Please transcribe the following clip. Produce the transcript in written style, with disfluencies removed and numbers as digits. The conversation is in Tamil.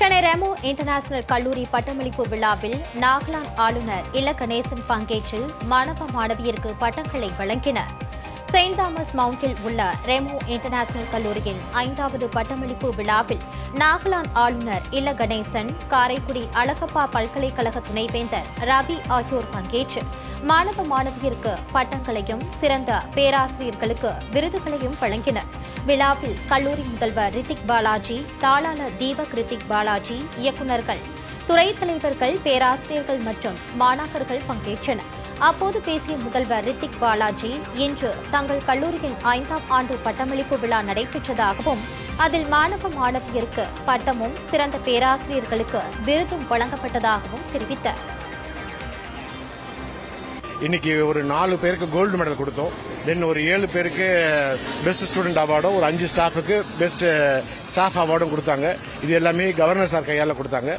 சென்னை ரெமோ இன்டர்நேஷனல் கல்லூரி பட்டமளிப்பு விழாவில் நாகாலாந்து ஆளுநர் இல கணேசன் பங்கேற்று மாணவ மாணவியருக்கு பட்டங்களை வழங்கினார். செயின்ட் தாமஸ் மவுண்டில் உள்ள ரெமோ இன்டர்நேஷனல் கல்லூரியின் 5வது பட்டமளிப்பு விழாவில் நாகாலாந்து ஆளுநர் இல கணேசன், காரைக்குடி அழகப்பா பல்கலைக்கழக துணைவேந்தர் ரவி ஆகியோர் பங்கேற்று மாணவ மாணவியருக்கு பட்டங்களையும் சிறந்த பேராசிரியர்களுக்கு விருதுகளையும் வழங்கினர். விழாவில் கல்லூரி முதல்வர் ரித்திக் பாலாஜி, தாளாளர் தீபக் ரித்திக் பாலாஜி, இயக்குநர்கள், துறை தலைவர்கள், பேராசிரியர்கள் மற்றும் மாணாக்கர்கள் பங்கேற்றனர். அப்போது பேசிய முதல்வர் ரித்திக் பாலாஜி, இன்று தங்கள் கல்லூரியின் 5ஆம் ஆண்டு பட்டமளிப்பு விழா நடைபெற்றதாகவும் அதில் மாணவ மாணவியருக்கு பட்டமும் சிறந்த பேராசிரியர்களுக்கு விருதும் வழங்கப்பட்டதாகவும் தெரிவித்தார். இன்னைக்கு ஒரு 4 பேருக்கு கோல்டு மெடல் கொடுத்தோம். தென் ஒரு 7 பேருக்கு பெஸ்ட் ஸ்டூடெண்ட் அவார்டும், ஒரு 5 ஸ்டாஃபுக்கு பெஸ்ட் ஸ்டாஃப் அவார்டும் கொடுத்தாங்க. இது எல்லாமே கவர்னர் சார் கையால் கொடுத்தாங்க.